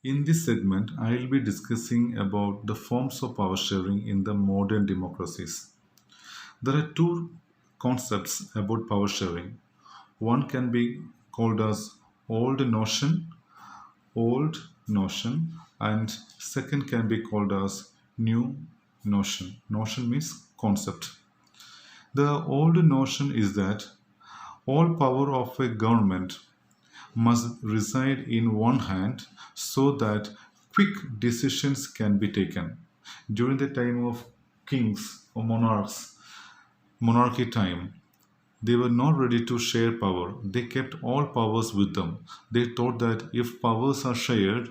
In this segment, I will be discussing about the forms of power sharing in the modern democracies. There are two concepts about power sharing. One can be called as old notion, old notion, and second can be called as new notion. Notion means concept. The old notion is that all power of a government must reside in one hand so that quick decisions can be taken. During the time of kings or monarchy time, they were not ready to share power. They kept all powers with them. They thought that if powers are shared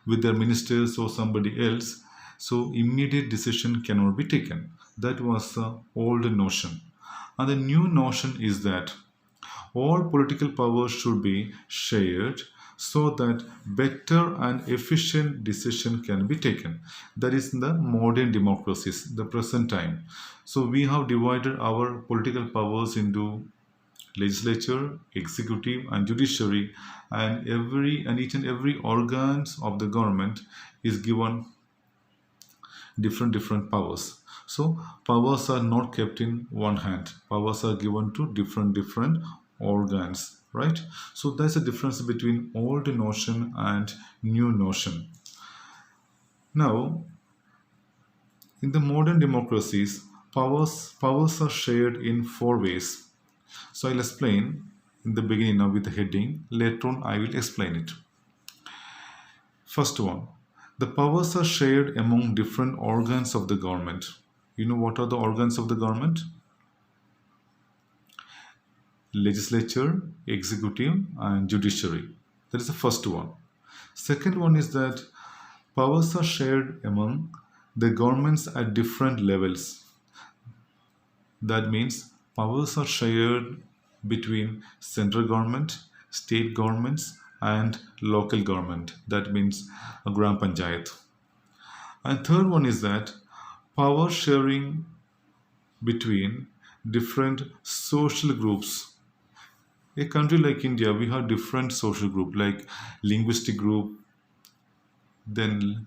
with their ministers or somebody else, so immediate decision cannot be taken. That was the old notion. And the new notion is that all political powers should be shared so that better and efficient decision can be taken. That is in the modern democracies, the present time. So we have divided our political powers into legislature, executive, and judiciary, and each and every organs of the government is given different powers. So powers are not kept in one hand. Powers are given to different organs, right? So there's a difference between old notion and new notion. Now, in the modern democracies, powers are shared in four ways. So I'll explain in the beginning now with the heading. Later on, I will explain it. First one, the powers are shared among different organs of the government. You know what are the organs of the government? Legislature, executive, and judiciary. That is the first one. Second one is that powers are shared among the governments at different levels. That means powers are shared between central government, state governments, and local government. That means a gram panchayat. And third one is that power sharing between different social groups. A country like India, we have different social group like linguistic group, then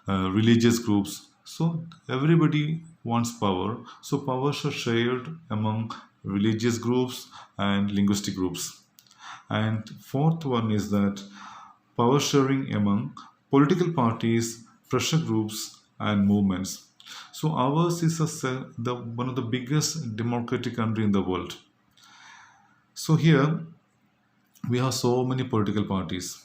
religious groups. So everybody wants power. So powers are shared among religious groups and linguistic groups. And fourth one is that power sharing among political parties, pressure groups, and movements. So ours is one of the biggest democratic country in the world. So here we have so many political parties.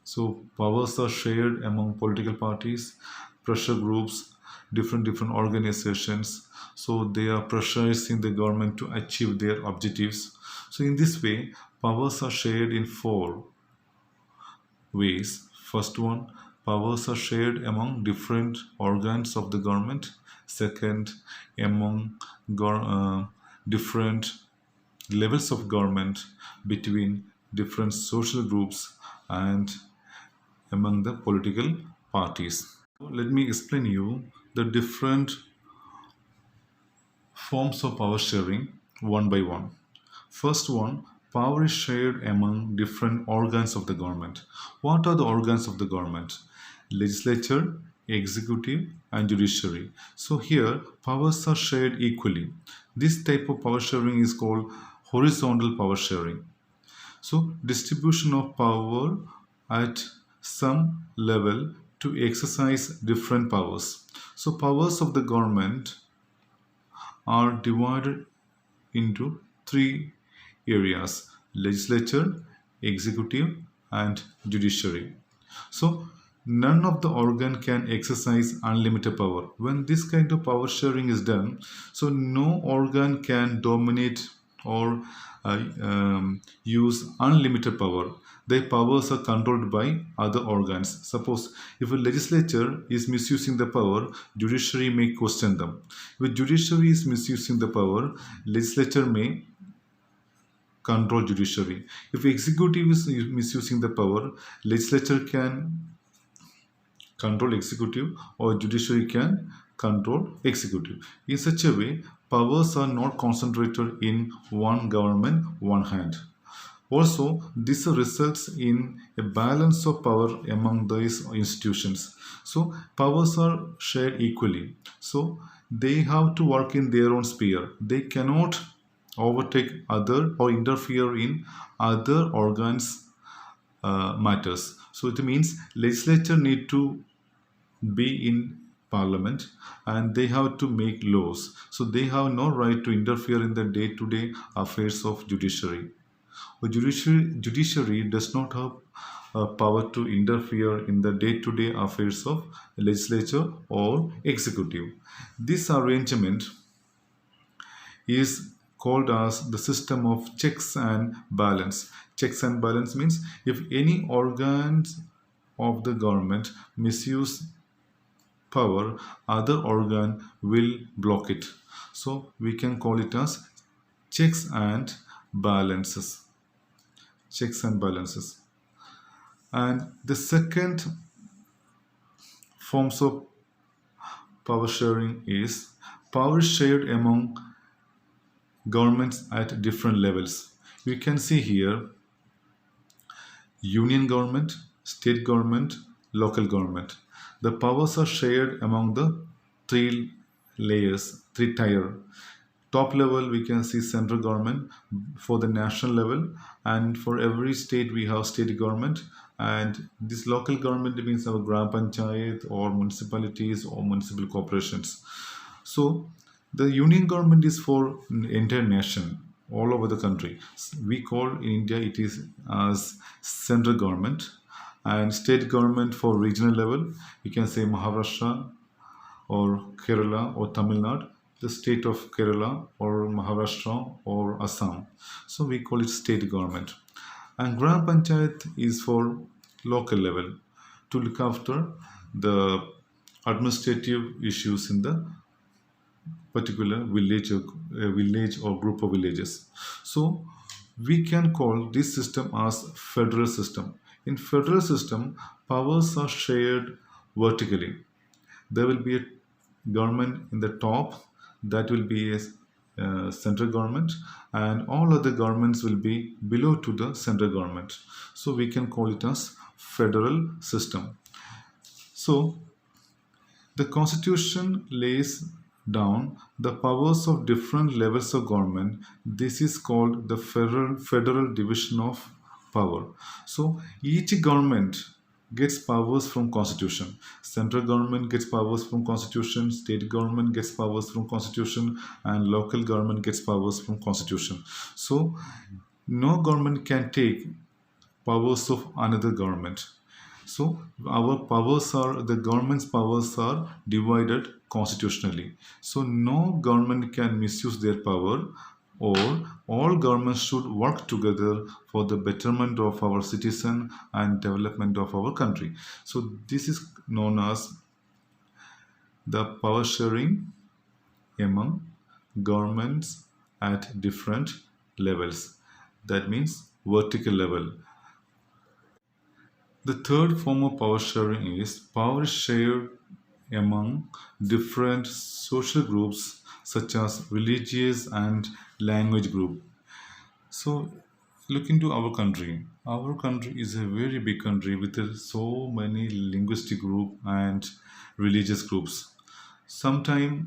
So powers are shared among political parties, pressure groups, different organizations. So they are pressurizing the government to achieve their objectives. So in this way, powers are shared in four ways. First one, powers are shared among different organs of the government. Second, among different levels of government, between different social groups, and among the political parties. Let me explain you the different forms of power sharing one by one. First one, power is shared among different organs of the government. What are the organs of the government? Legislature, executive, and judiciary. So here powers are shared equally. This type of power sharing is called horizontal power sharing. So distribution of power at some level to exercise different powers. So powers of the government are divided into three areas: legislature, executive, and judiciary. So none of the organ can exercise unlimited power. When this kind of power sharing is done, so no organ can dominate or use unlimited power. Their powers are controlled by other organs. Suppose if a legislature is misusing the power, judiciary may question them. If judiciary is misusing the power, legislature may control judiciary. If executive is misusing the power, legislature can control executive or judiciary can control executive. In such a way, powers are not concentrated in one government, one hand. Also, this results in a balance of power among these institutions. So, powers are shared equally. So, they have to work in their own sphere. They cannot overtake other or interfere in other organs matters. So, it means legislature need to be in parliament and they have to make laws. So, they have no right to interfere in the day-to-day affairs of judiciary. A judiciary does not have power to interfere in the day-to-day affairs of legislature or executive. This arrangement is called as the system of checks and balance. Checks and balance means if any organs of the government misuse power, other organ will block it. So we can call it as checks and balances. Checks and balances. And the second forms of power sharing is power shared among governments at different levels. You can see here union government, state government, local government. The powers are shared among the three layers, three tier. Top level we can see central government for the national level, and for every state we have state government, and this local government means our gram panchayat or municipalities or municipal corporations. So the union government is for entire nation all over the country. We call in India it is as central government, and state government for regional level. You can say Maharashtra or Kerala or Tamil Nadu, the state of Kerala or Maharashtra or Assam. So we call it state government. And Gram Panchayat is for local level to look after the administrative issues in the particular village or group of villages. So we can call this system as federal system. In federal system, powers are shared vertically. There will be a government in the top, that will be a central government, and all other governments will be below to the central government. So we can call it as federal system. So the constitution lays down the powers of different levels of government. This is called the federal division of power. So each government gets powers from constitution. Central government gets powers from constitution, state government gets powers from constitution, and local government gets powers from constitution. So no government can take powers of another government. So our powers are, the government's powers are divided constitutionally. So no government can misuse their power, or all governments should work together for the betterment of our citizen and development of our country. So this is known as the power sharing among governments at different levels. That means vertical level. The third form of power sharing is power shared among different social groups such as religious and language group. So look into our country. Our country is a very big country with so many linguistic group and religious groups. Sometimes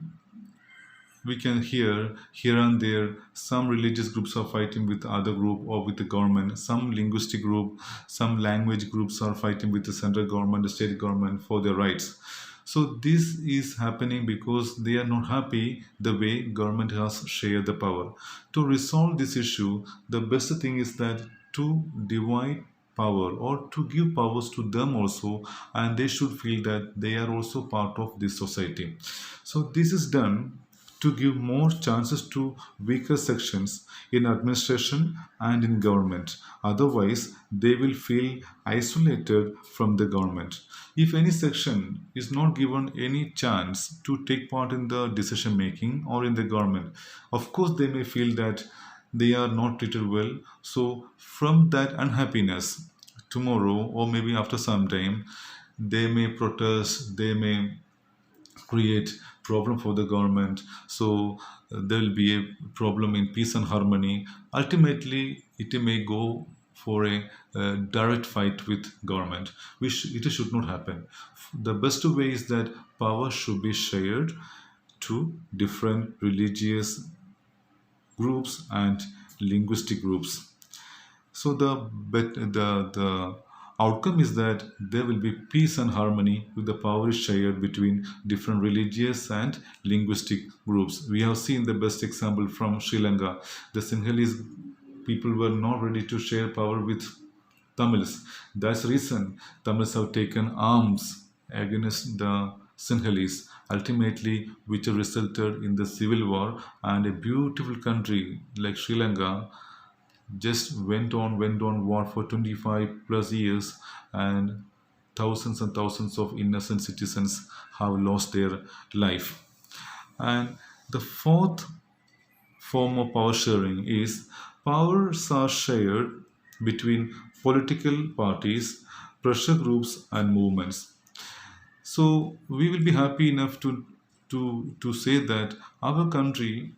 we can hear here and there some religious groups are fighting with other group or with the government, some linguistic group, some language groups are fighting with the central government, the state government for their rights. So this is happening because they are not happy the way government has shared the power. To resolve this issue, the best thing is that to divide power or to give powers to them also, and they should feel that they are also part of this society. So this is done to give more chances to weaker sections in administration and in government. Otherwise, they will feel isolated from the government. If any section is not given any chance to take part in the decision making or in the government, of course, they may feel that they are not treated well. So, from that unhappiness, tomorrow or maybe after some time, they may protest, they may create problem for the government. So there will be a problem in peace and harmony. Ultimately it may go for a direct fight with government, which it should not happen. The best way is that power should be shared to different religious groups and linguistic groups. So the outcome is that there will be peace and harmony if the power is shared between different religious and linguistic groups. We have seen the best example from Sri Lanka. The Sinhalese people were not ready to share power with Tamils. That's the reason Tamils have taken arms against the Sinhalese, ultimately which resulted in the civil war, and a beautiful country like Sri Lanka just went on war for 25 plus years, and thousands of innocent citizens have lost their life. And the fourth form of power sharing is powers are shared between political parties, pressure groups, and movements. So we will be happy enough to say that our country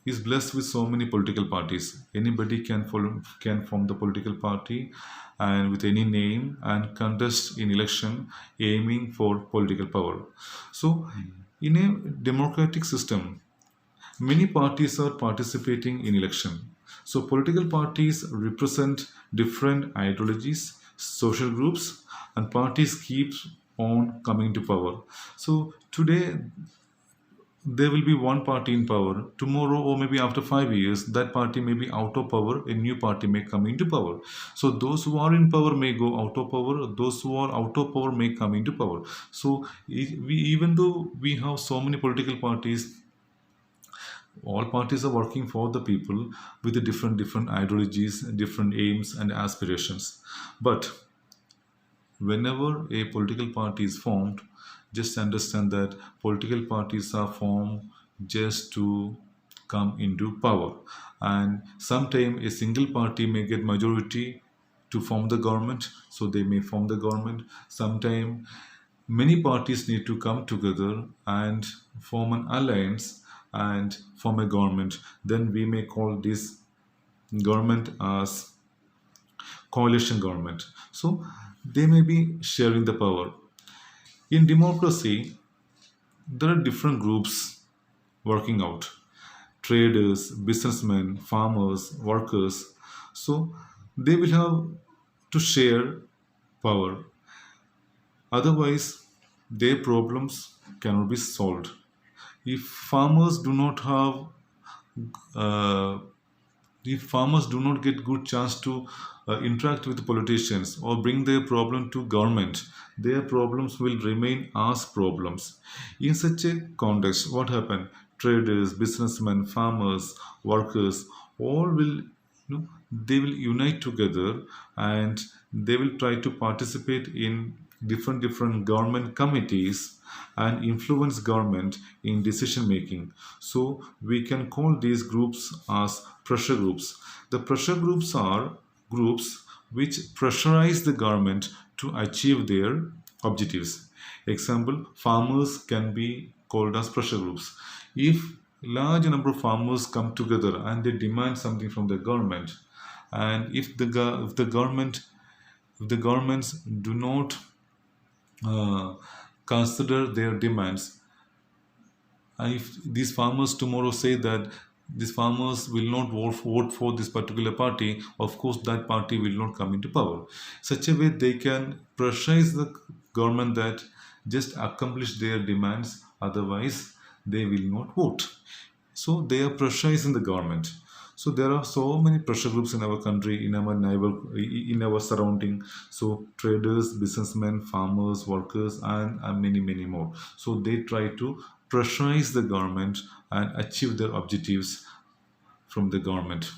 is blessed with so many political parties. Anybody can form the political party and with any name and contest in election aiming for political power. So in a democratic system, many parties are participating in election. So political parties represent different ideologies, social groups, and parties keep on coming to power. So today there will be one party in power. Tomorrow, or maybe after 5 years, that party may be out of power. A new party may come into power. So those who are in power may go out of power. Those who are out of power may come into power. So even though we have so many political parties, all parties are working for the people with the different ideologies, different aims and aspirations. But whenever a political party is formed, just understand that political parties are formed just to come into power. And sometimes a single party may get majority to form the government, so they may form the government. Sometimes many parties need to come together and form an alliance and form a government. Then we may call this government as coalition government. So they may be sharing the power. In democracy, there are different groups working out: traders, businessmen, farmers, workers. So they will have to share power. Otherwise, their problems cannot be solved. If farmers do not have uh, if farmers do not get good chance to interact with politicians or bring their problem to government, their problems will remain as problems. In such a context, what happened? Traders, businessmen, farmers, workers, all will, they will unite together, and they will try to participate in different government committees and influence government in decision making. So we can call these groups as pressure groups. The pressure groups are groups which pressurize the government to achieve their objectives. Example, farmers can be called as pressure groups. If large number of farmers come together and they demand something from the government, and if the government, if the governments do not uh, consider their demands, and if these farmers tomorrow say that these farmers will not vote for this particular party, of course that party will not come into power. Such a way they can pressurize the government that just accomplish their demands, otherwise they will not vote. So they are pressurizing the government. So there are so many pressure groups in our country, in our neighbor, in our surrounding. So traders, businessmen, farmers, workers, and many more. So they try to pressurize the government and achieve their objectives from the government.